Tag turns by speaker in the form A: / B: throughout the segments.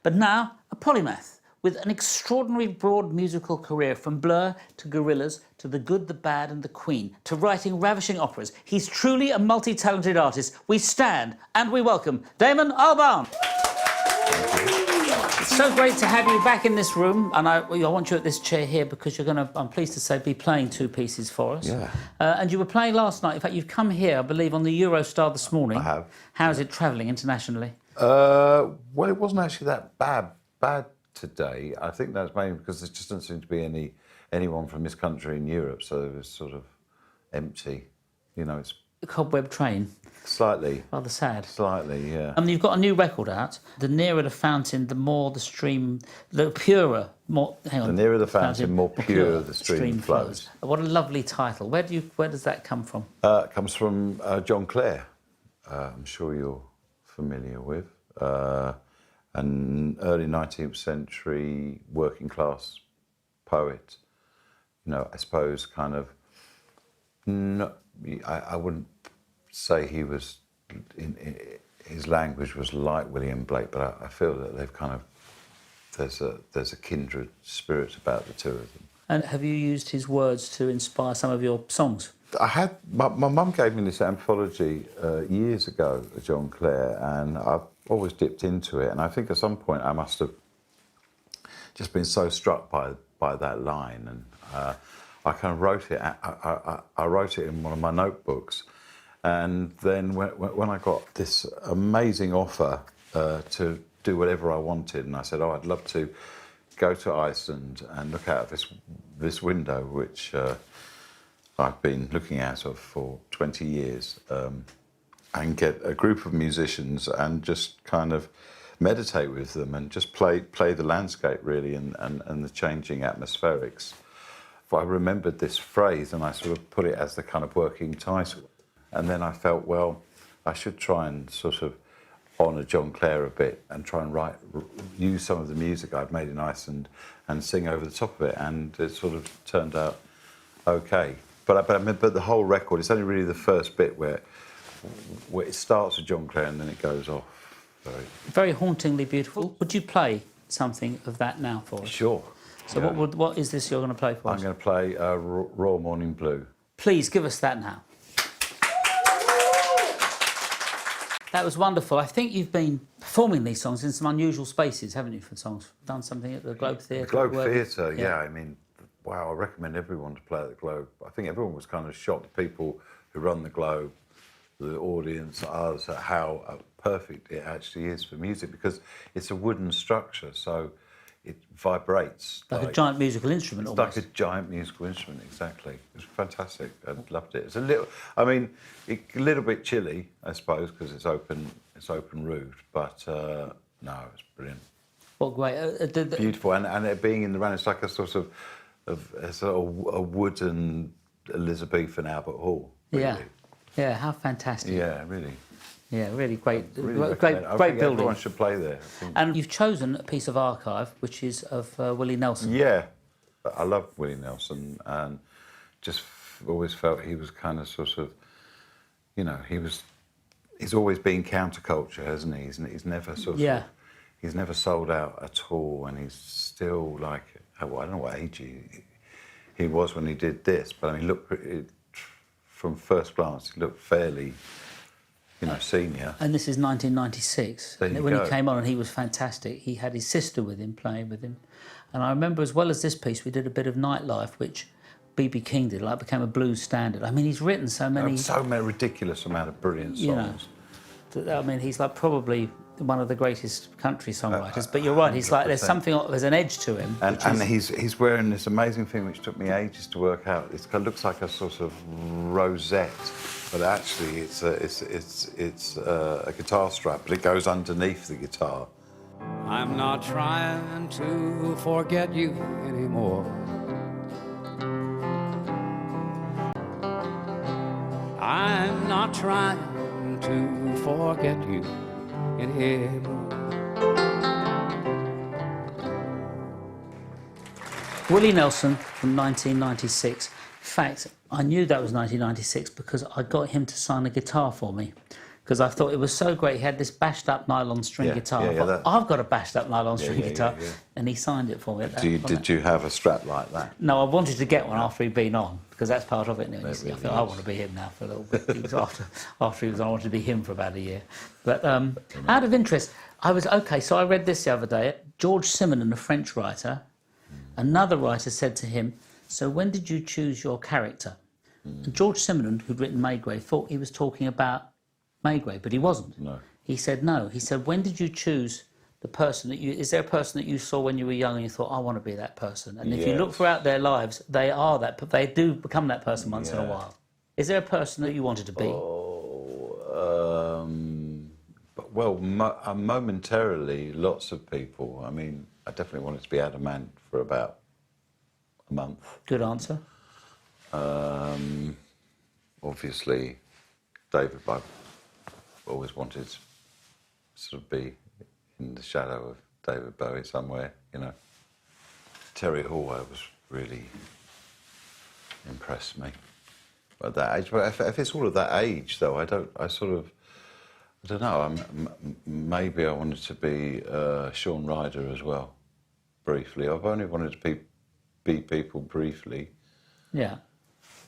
A: but now a polymath with an extraordinary broad musical career, from Blur to Gorillaz to The Good, the Bad and the Queen to writing ravishing operas. He's truly a multi-talented artist. We stand and we welcome Damon Albarn. It's so great to have you back in this room, and I want you at this chair here because you're going to, I'm pleased to say, be playing two pieces for us.
B: Yeah.
A: And you were playing last night. In fact, you've come here, I believe, on the Eurostar this morning.
B: I have.
A: How's it travelling internationally?
B: Well, it wasn't actually that bad today. I think that's mainly because there just doesn't seem to be anyone from this country in Europe, so it was sort of empty. You know, it's
A: A cobweb train.
B: slightly.
A: Rather sad.
B: Slightly, yeah.
A: You've got a new record out. The nearer the fountain, the more the stream, the purer, more. Hang on.
B: The nearer the fountain, more pure the stream flows.
A: What a lovely title. Where does that come from?
B: It comes from John Clare. I'm sure you're familiar with. An early 19th century working class poet. You know, I suppose kind of. I wouldn't say he was. His language was like William Blake, but I feel that they've kind of. There's a kindred spirit about the two of them.
A: And have you used his words to inspire some of your songs?
B: I had my mum gave me this anthology years ago, John Clare, and I've always dipped into it. And I think at some point I must have just been so struck by that line, and I kind of wrote it. I wrote it in one of my notebooks, and then when I got this amazing offer to do whatever I wanted, and I said, "Oh, I'd love to go to Iceland and look out of this window, which." I've been looking at for 20 years, and get a group of musicians and just kind of meditate with them and just play the landscape really and the changing atmospherics. I remembered this phrase and I sort of put it as the kind of working title. And then I felt, well, I should try and sort of honour John Clare a bit and try and use some of the music I'd made in Iceland and sing over the top of it. And it sort of turned out okay. But the whole record, it's only really the first bit where it starts with John Clare and then it goes off.
A: Very hauntingly beautiful. Would you play something of that now for us?
B: Sure.
A: So
B: yeah.
A: what is this you're going to play for us?
B: I'm going to play Royal Morning Blue.
A: Please give us that now. That was wonderful. I think you've been performing these songs in some unusual spaces, haven't you, for songs? Done something at the Globe Theatre?
B: Globe Theatre, yeah. I mean, wow, I recommend everyone to play at the Globe. I think everyone was kind of shocked, the people who run the Globe, the audience, us, at how perfect it actually is for music, because it's a wooden structure, so it vibrates.
A: Like a giant musical instrument,
B: it's
A: almost.
B: Like a giant musical instrument, exactly. It was fantastic. I loved it. It's a little, I mean, a little bit chilly, I suppose, because it's open roofed, but no, it's brilliant.
A: What great.
B: Beautiful, and it being in the round, it's like a sort of a wooden Elizabethan Albert Hall. Really.
A: Yeah, how fantastic.
B: Yeah, really.
A: Yeah, really great,
B: Really
A: great building.
B: Everyone should play there.
A: And you've chosen a piece of archive, which is of Willie Nelson.
B: Yeah, I love Willie Nelson, and just always felt he was kind of sort of, you know, he's always been counterculture, hasn't he? He's never sort of, he's never sold out at all, and he's still like, well, I don't know what age he was when he did this, but I mean, look, from first glance, he looked fairly, you know, senior.
A: And this is 1996.
B: There you
A: when
B: go.
A: He came on, and he was fantastic. He had his sister with him, playing with him. And I remember, as well as this piece, we did a bit of Nightlife, which B.B. King did, like became a blues standard. I mean, he's written so many
B: Ridiculous amount of brilliant songs.
A: You know, I mean, he's like probably one of the greatest country songwriters. But you're right, he's like, there's an edge to him.
B: And he's wearing this amazing thing which took me ages to work out. It looks like a sort of rosette, but actually it's a guitar strap, but it goes underneath the guitar.
C: I'm not trying to forget you anymore. I'm not trying to forget you anymore.
A: Willie Nelson from 1996. In fact, I knew that was 1996 because I got him to sign a guitar for me, because I thought it was so great. He had this bashed-up nylon string
B: Yeah,
A: guitar.
B: yeah,
A: I
B: yeah,
A: thought, I've got a bashed-up nylon string guitar,
B: yeah.
A: and he signed it for me.
B: Did you have a strap like that?
A: No, I wanted to get one after he'd been on, because that's part of it. You know, I
B: really
A: thought, I want to be him now for a little bit. He was after he was on, I wanted to be him for about a year. But out of interest, so I read this the other day. George Simenon, a French writer, another writer said to him, so when did you choose your character? And George Simenon, who'd written Maygrave, thought he was talking about Maygrave, but he wasn't.
B: No.
A: He said no. He said, when did you choose the person that you... Is there a person that you saw when you were young and you thought, I want to be that person? And if you look throughout their lives, they are that, but they do become that person once in a while. Is there a person that you wanted to be?
B: Momentarily, lots of people. I mean, I definitely wanted to be Adamant for about a month.
A: Good answer.
B: Obviously, David, I always wanted to sort of be in the shadow of David Bowie somewhere, you know. Terry Hall was really impressed me at that age. But if it's all of that age, though, I don't know. Maybe I wanted to be Shaun Ryder as well, briefly. I've only wanted to be people briefly.
A: Yeah,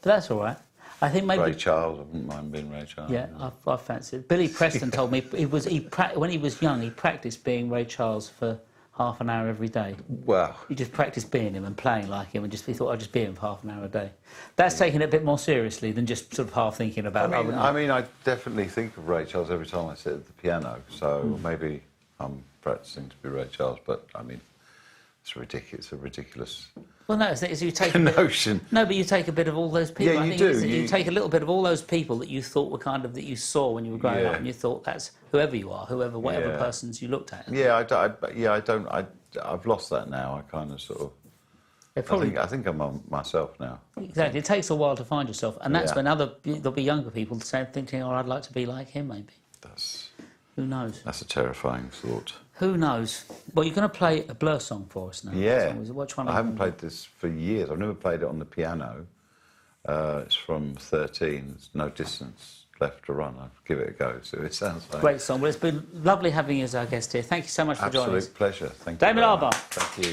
A: but that's all right. I think maybe
B: Ray Charles. I wouldn't mind being Ray Charles.
A: Yeah, I fancy it. Billy Preston told me when he was young, he practiced being Ray Charles for half an hour every day.
B: Wow.
A: He just practiced being him and playing like him, and he thought I'd just be him for half an hour a day. That's taking it a bit more seriously than just sort of half thinking about.
B: I definitely think of Ray Charles every time I sit at the piano. So maybe I'm practicing to be Ray Charles, but I mean, it's ridiculous. It's a ridiculous.
A: Well, no, you take
B: notion.
A: No, but you take a bit of all those people.
B: Yeah,
A: I
B: you
A: think
B: do.
A: You take a little bit of all those people that you thought were that you saw when you were growing up, and you thought that's whoever you are, whatever persons you looked at.
B: I've lost that now. I kind of sort of. I think I'm on myself now.
A: Exactly. It takes a while to find yourself, and that's when there'll be younger people thinking, "Oh, I'd like to be like him." Maybe. Who knows?
B: That's a terrifying thought.
A: Who knows? Well, you're going to play a Blur song for us now.
B: Yeah.
A: Which one?
B: I haven't played this for years. I've never played it on the piano. It's from 13. It's No Distance Left to Run. I'll give it a go. So it sounds like
A: great song. Well, it's been lovely having you as our guest here. Thank you so much for joining us.
B: Absolute pleasure. Thank you.
A: Damon Albarn.
B: Thank you.